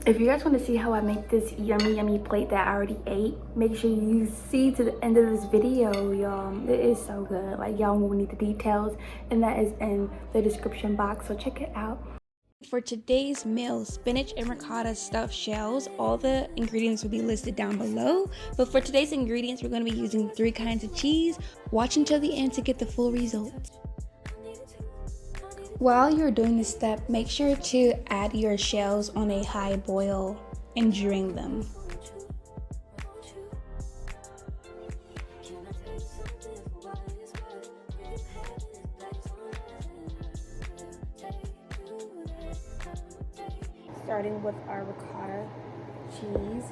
If you guys want to see how I make this yummy plate that I already ate, make sure you see to the end of this video, y'all. It is so good. Like, y'all will need the details, and that is in the description box, so check it out. For today's meal, spinach and ricotta stuffed shells, all the ingredients will be listed down below. But for today's ingredients, we're going to be using 3 kinds of cheese. Watch until the end to get the full results. While you're doing this step, make sure to add your shells on a high boil and drain them. Starting with our ricotta cheese.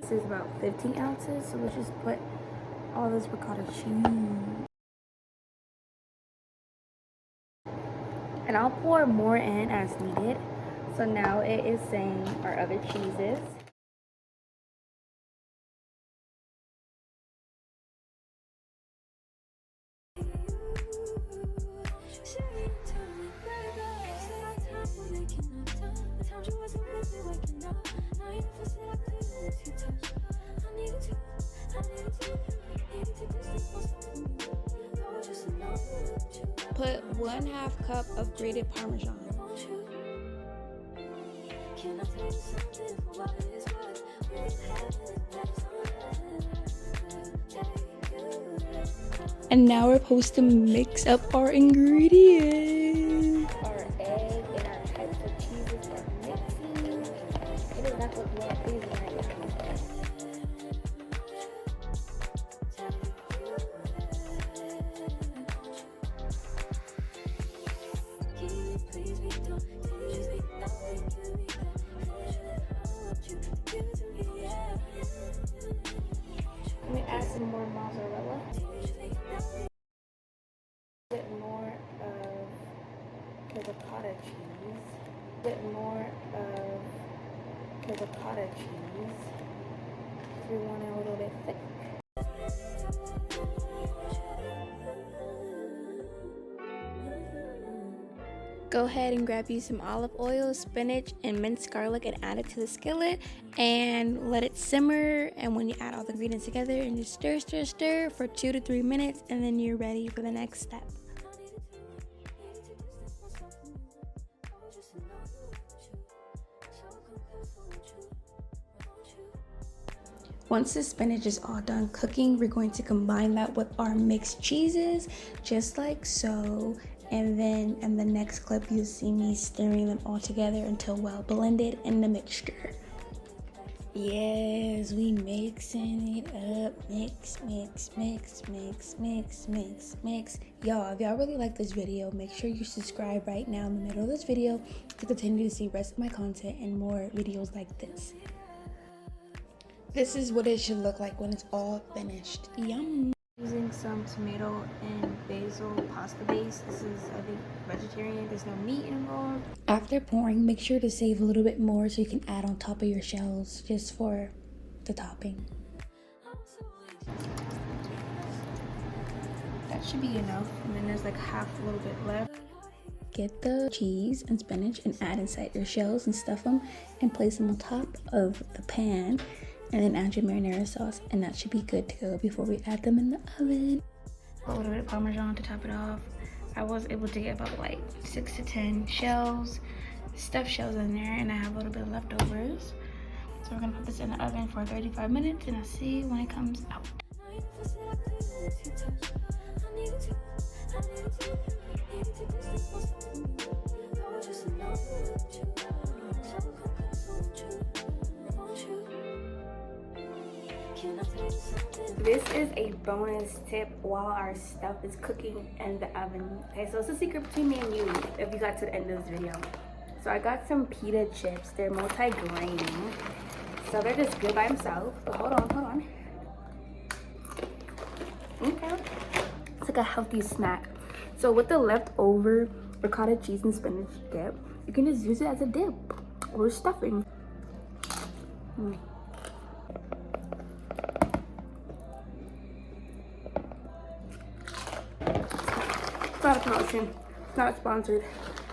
This is about 15 ounces, so let's just put all this ricotta cheese. And I'll pour more in as needed. So now it is saying our other cheeses. Put 1/2 cup of grated parmesan. And now we're supposed to mix up our ingredients. Our egg and our types of cheeses are mixing. It does not look well pleasing right now. Let me add some more mozzarella. A bit more of the ricotta cheese. A bit more of the ricotta cheese. We want it a little bit thick. Go ahead and grab you some olive oil, spinach, and minced garlic and add it to the skillet and let it simmer. And when you add all the ingredients together and just stir for 2 to 3 minutes, and then you're ready for the next step. Once the spinach is all done cooking, we're going to combine that with our mixed cheeses, just like so. And then in the next clip, you'll see me stirring them all together until well blended in the mixture. Yes, we mixing it up. Mix. Y'all, if y'all really like this video, make sure you subscribe right now in the middle of this video to continue to see the rest of my content and more videos like this. This is what it should look like when it's all finished. Yum! Using some tomato and basil pasta base. This is, I think, vegetarian. There's no meat involved. After pouring, make sure to save a little bit more so you can add on top of your shells just for the topping. That should be enough. And then there's like half a little bit left. Get the cheese and spinach and add inside your shells and stuff them and place them on top of the pan. And then add your marinara sauce, and that should be good to go before we add them in the oven. A little bit of parmesan to top it off. I was able to get about like 6 to 10 shells, stuffed shells in there, and I have a little bit of leftovers. So we're gonna put this in the oven for 35 minutes, and I'll see when it comes out. This is a bonus tip while our stuff is cooking in the oven. Okay, so it's a secret between me and you if you got to the end of this video. So I got some pita chips. They're multi-graining. So they're just good by themselves. But hold on. Okay. It's like a healthy snack. So with the leftover ricotta cheese and spinach dip, you can just use it as a dip or stuffing. not a promotion, not sponsored.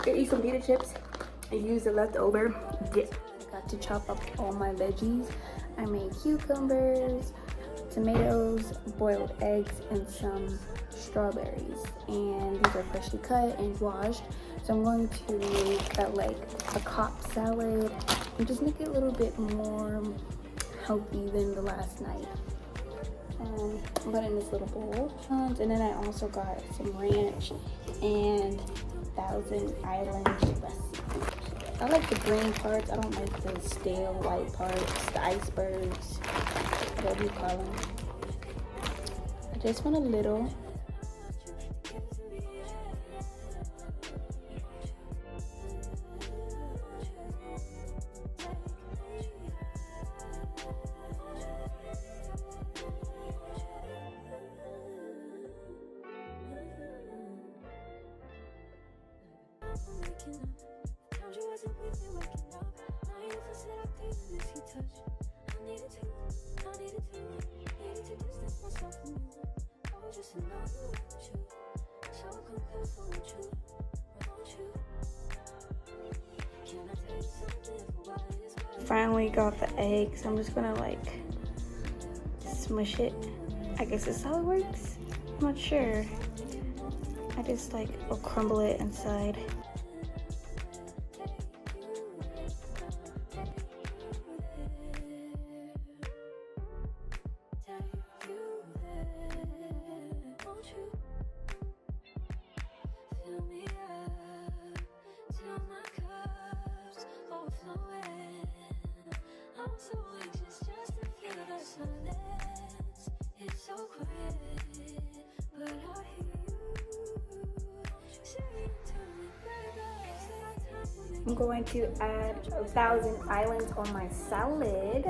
Get you some pita chips and use the leftover dip. I got to chop up all my veggies. I made cucumbers, tomatoes, boiled eggs, and some strawberries. And these are freshly cut and washed. So I'm going to make like a Cobb salad and just make it a little bit more healthy than the last night. I put it in this little bowl. And then I also got some ranch and Thousand Islands dressing. I like the green parts. I don't like the stale white parts, the icebergs, whatever you call them. I just want a little. Finally got the eggs. I'm just gonna like smush it. I guess that's how it works. I'm not sure. I just like will crumble it inside. I'm going to add 1,000 Islands on my salad.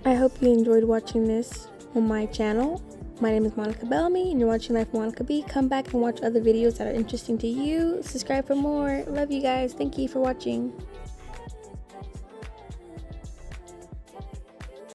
I hope you enjoyed watching this on my channel. My name is Monica Bellamy and you're watching Life Monica B. Come back and watch other videos that are interesting to you. Subscribe for more. Love you guys. Thank you for watching.